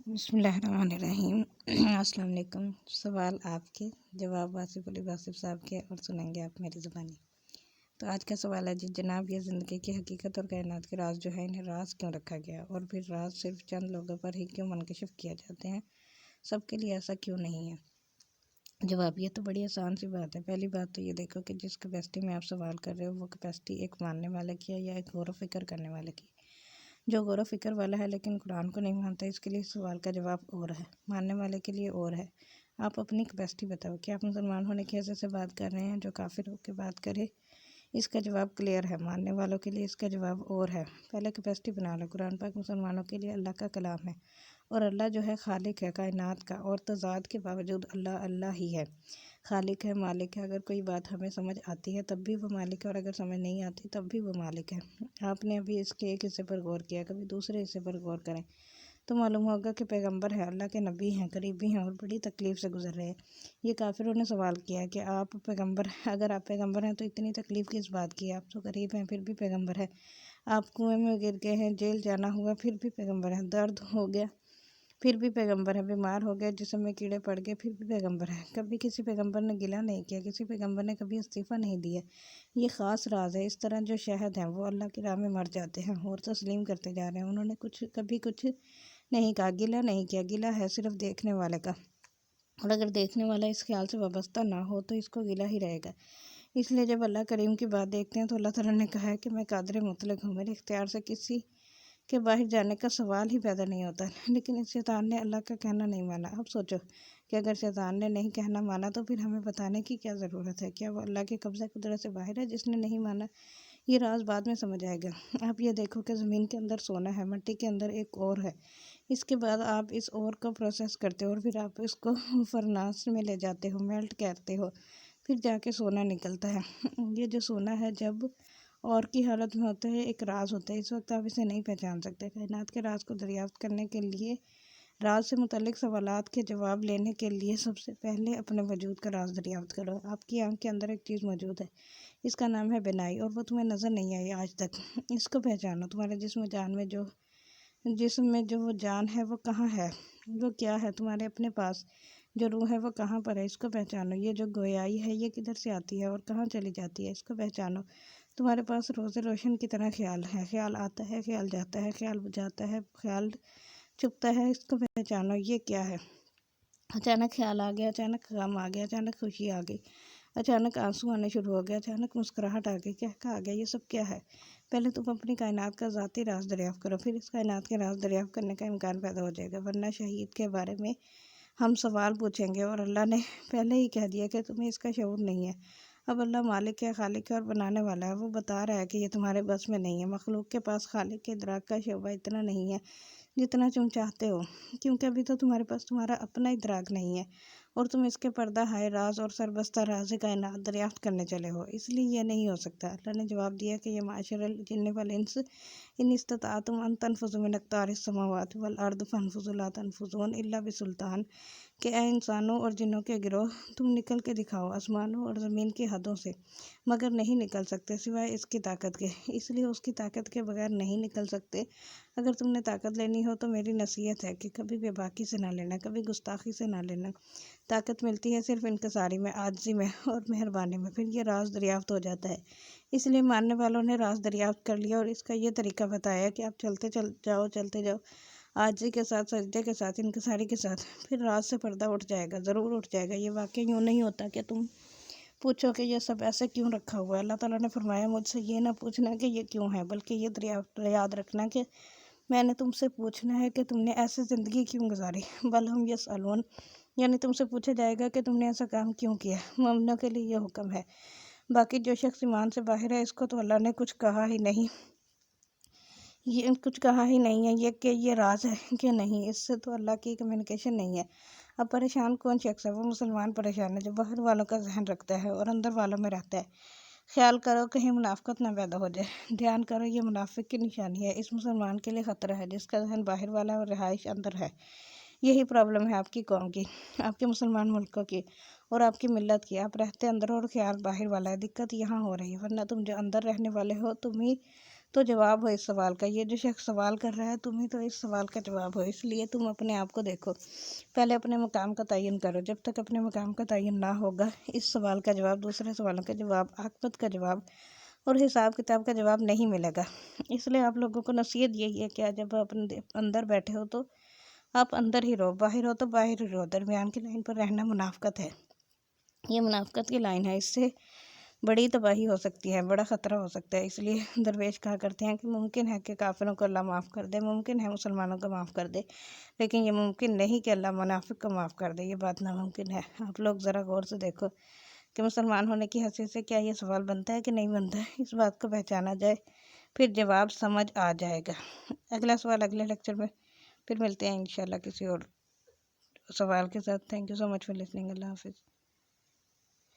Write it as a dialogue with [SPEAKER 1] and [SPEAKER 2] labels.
[SPEAKER 1] بسم اللہ الرحمن الرحیم۔ السلام علیکم۔ سوال آپ کے، جواب آصف علی واصف صاحب کے، اور سنیں گے آپ میری زبانی۔ تو آج کا سوال ہے جناب، یہ زندگی کی حقیقت اور کائنات کے راز جو ہے، انہیں راز کیوں رکھا گیا، اور پھر راز صرف چند لوگوں پر ہی کیوں منکشف کیا جاتے ہیں، سب کے لیے ایسا کیوں نہیں ہے؟ جواب، یہ تو بڑی آسان سی بات ہے۔ پہلی بات تو یہ دیکھو کہ جس کیپیسٹی میں آپ سوال کر رہے ہو، وہ کیپیسٹی ایک ماننے والے کی ہے یا ایک غور و فکر کرنے والے کی۔ جو غور و فکر والا ہے لیکن قرآن کو نہیں مانتا، اس کے لیے سوال کا جواب اور ہے، ماننے والے کے لیے اور ہے۔ آپ اپنی کیپیسٹی بتاؤ کہ آپ مسلمان ہونے کی حیثیت سے بات کر رہے ہیں جو کافر ہو کے بات کرے؟ اس کا جواب کلیئر ہے، ماننے والوں کے لیے اس کا جواب اور ہے۔ پہلے کیپیسٹی بنا لو۔ قرآن پاک مسلمانوں کے لیے اللہ کا کلام ہے، اور اللہ جو ہے خالق ہے کائنات کا، اور تضاد کے باوجود اللہ اللہ ہی ہے، خالق ہے، مالک ہے۔ اگر کوئی بات ہمیں سمجھ آتی ہے تب بھی وہ مالک ہے، اور اگر سمجھ نہیں آتی تب بھی وہ مالک ہے۔ آپ نے ابھی اس کے ایک حصے پر غور کیا، کبھی دوسرے حصے پر غور کریں تو معلوم ہوگا کہ پیغمبر ہے، اللہ کے نبی ہیں، قریبی ہیں، اور بڑی تکلیف سے گزر رہے ہیں۔ یہ کافروں نے سوال کیا ہے کہ آپ پیغمبر، اگر آپ پیغمبر ہیں تو اتنی تکلیف کس بات کی ہے؟ آپ تو قریب ہیں پھر بھی پیغمبر ہے، آپ کنویں میں گر گئے ہیں، جیل جانا ہوا پھر بھی پیغمبر ہیں، درد ہو گیا پھر بھی پیغمبر ہے، بیمار ہو گئے، جسم میں کیڑے پڑ گئے پھر بھی پیغمبر ہے۔ کبھی کسی پیغمبر نے گلہ نہیں کیا، کسی پیغمبر نے کبھی استعفیٰ نہیں دیا۔ یہ خاص راز ہے۔ اس طرح جو شہد ہیں وہ اللہ کی راہ میں مر جاتے ہیں اور تسلیم کرتے جا رہے ہیں، انہوں نے کبھی کچھ نہیں کہا، گلہ نہیں کیا۔ گلہ ہے صرف دیکھنے والے کا، اور اگر دیکھنے والا اس خیال سے وابستہ نہ ہو تو اس کو گلہ ہی رہے گا۔ اس لیے جب اللہ کریم کی بات دیکھتے ہیں تو اللہ تعالیٰ نے کہا ہے کہ میں قادر مطلق ہوں، میرے اختیار سے کسی کے باہر جانے کا سوال ہی پیدا نہیں ہوتا۔ لیکن اس شیطان نے اللہ کا کہنا نہیں مانا۔ اب سوچو کہ اگر شیطان نے نہیں کہنا مانا تو پھر ہمیں بتانے کی کیا ضرورت ہے؟ کیا وہ اللہ کے قبضہ قدرت سے باہر ہے جس نے نہیں مانا؟ یہ راز بعد میں سمجھ آئے گا۔ آپ یہ دیکھو کہ زمین کے اندر سونا ہے، مٹی کے اندر ایک اور ہے، اس کے بعد آپ اس اور کو پروسیس کرتے ہو، اور پھر آپ اس کو فرناس میں لے جاتے ہو، میلٹ کرتے ہو، پھر جا کے سونا نکلتا ہے۔ یہ جو سونا ہے جب اور کی حالت میں ہوتا ہے، ایک راز ہوتا ہے، اس وقت آپ اسے نہیں پہچان سکتے۔ کائنات کے راز کو دریافت کرنے کے لیے، راز سے متعلق سوالات کے جواب لینے کے لیے سب سے پہلے اپنے وجود کا راز دریافت کرو۔ آپ کی آنکھ کے اندر ایک چیز موجود ہے، اس کا نام ہے بینائی، اور وہ تمہیں نظر نہیں آئی آج تک۔ اس کو پہچانو۔ تمہارے جسم میں جو وہ جان ہے وہ کہاں ہے، وہ کیا ہے تمہارے اپنے پاس؟ جو روح ہے وہ کہاں پر ہے، اس کو پہچانو۔ یہ جو گویائی ہے یہ کدھر سے آتی ہے اور کہاں چلی جاتی ہے، اس کو پہچانو۔ تمہارے پاس روز روشن کی طرح خیال ہے، خیال آتا ہے، خیال جاتا ہے، خیال جاتا ہے، خیال چھپتا ہے، اس کو پہچانو۔ یہ کیا ہے؟ اچانک خیال آ گیا، اچانک غم آ گیا، اچانک خوشی آ گئی، اچانک آنسو آنے شروع ہو گیا، اچانک مسکراہٹ آ گئی، کیا آ گیا؟ یہ سب کیا ہے؟ پہلے تم اپنی کائنات کا ذاتی راز دریافت کرو، پھر اس کائنات کے راز دریافت کرنے کا امکان پیدا ہو جائے گا، ورنہ شہید کے بارے میں ہم سوال پوچھیں گے اور اللہ نے پہلے ہی کہہ دیا کہ تمہیں اس کا شعور نہیں ہے۔ اب اللہ مالک ہے، خالق ہے اور بنانے والا ہے، وہ بتا رہا ہے کہ یہ تمہارے بس میں نہیں ہے۔ مخلوق کے پاس خالق کے ادراک کا شعبہ اتنا نہیں ہے جتنا تم چاہتے ہو، کیونکہ ابھی تو تمہارے پاس تمہارا اپنا ادراک نہیں ہے، اور تم اس کے پردہ ہائے راز اور سربستہ راز کائنات دریافت کرنے چلے ہو، اس لیے یہ نہیں ہو سکتا۔ اللہ نے جواب دیا کہ یہ معاشر الجن والانس ان استطعتم ان تنفذوا من اقطار السماوات والارض فانفذوا لا تنفذون الا بسلطان، کہ اے انسانوں اور جنوں کے گروہ، تم نکل کے دکھاؤ آسمانوں اور زمین کی حدوں سے، مگر نہیں نکل سکتے سوائے اس کی طاقت کے، اس لیے اس کی طاقت کے بغیر نہیں نکل سکتے۔ اگر تم نے طاقت لینی ہو تو میری نصیحت ہے کہ کبھی بے باکی سے نہ لینا، کبھی گستاخی سے نہ لینا۔ طاقت ملتی ہے صرف انکساری میں، عاجزی میں اور مہربانی میں، پھر یہ راز دریافت ہو جاتا ہے۔ اس لیے ماننے والوں نے راز دریافت کر لیا، اور اس کا یہ طریقہ بتایا کہ آپ چلتے جاؤ عاجزی کے ساتھ، سجدے کے ساتھ، انکساری کے ساتھ، پھر راز سے پردہ اٹھ جائے گا، ضرور اٹھ جائے گا۔ یہ واقعہ یوں نہیں ہوتا کہ تم پوچھو کہ یہ سب ایسے کیوں رکھا ہوا ہے۔ اللہ تعالیٰ نے فرمایا مجھ سے یہ نہ پوچھنا کہ یہ کیوں ہے، بلکہ یہ یاد رکھنا کہ میں نے تم سے پوچھنا ہے کہ تم نے ایسے زندگی کیوں گزاری۔ بل ہم یسألون، یعنی تم سے پوچھا جائے گا کہ تم نے ایسا کام کیوں کیا۔ مومنوں کے لیے یہ حکم ہے۔ باقی جو شخص ایمان سے باہر ہے، اس کو تو اللہ نے کچھ کہا ہی نہیں ہے یہ کہ یہ راز ہے کہ نہیں، اس سے تو اللہ کی کمیونیکیشن نہیں ہے۔ اب پریشان کون شخص ہے؟ وہ مسلمان پریشان ہے جو باہر والوں کا ذہن رکھتا ہے اور اندر والوں میں رہتا ہے۔ خیال کرو کہیں منافقت نہ پیدا ہو جائے۔ دھیان کرو، یہ منافق کی نشانی ہے، اس مسلمان کے لیے خطرہ ہے جس کا ذہن باہر والا ہے اور رہائش اندر ہے۔ یہی پرابلم ہے آپ کی قوم کی، آپ کے مسلمان ملکوں کی اور آپ کی ملت کی۔ آپ رہتے اندر اور خیال باہر والا ہے، دقت یہاں ہو رہی ہے، ورنہ تم جو اندر رہنے والے ہو تو جواب ہو اس سوال کا۔ یہ جو شخص سوال کر رہا ہے تمہیں تو اس سوال کا جواب ہو، اس لیے تم اپنے آپ کو دیکھو، پہلے اپنے مقام کا تعین کرو۔ جب تک اپنے مقام کا تعین نہ ہوگا اس سوال کا جواب، دوسرے سوالوں کا جواب، عاقبت کا جواب اور حساب کتاب کا جواب نہیں ملے گا۔ اس لیے آپ لوگوں کو نصیحت یہی ہے کہ جب آپ اندر بیٹھے ہو تو آپ اندر ہی رہو، باہر ہو تو باہر ہی رہو، درمیان کی لائن پر رہنا منافقت ہے۔ یہ منافقت کی لائن ہے، اس سے بڑی تباہی ہو سکتی ہے، بڑا خطرہ ہو سکتا ہے۔ اس لیے درویش کہا کرتے ہیں کہ ممکن ہے کہ کافروں کو اللہ معاف کر دے، ممکن ہے مسلمانوں کو معاف کر دے، لیکن یہ ممکن نہیں کہ اللہ منافق کو معاف کر دے، یہ بات ناممکن ہے۔ آپ لوگ ذرا غور سے دیکھو کہ مسلمان ہونے کی حیثیت سے کیا یہ سوال بنتا ہے کہ نہیں بنتا ہے۔ اس بات کو پہچانا جائے پھر جواب سمجھ آ جائے گا۔ اگلا سوال اگلے لیکچر میں پھر ملتے ہیں انشاءاللہ کسی اور سوال کے ساتھ۔ Thank you so much for listening. اللہ حافظ۔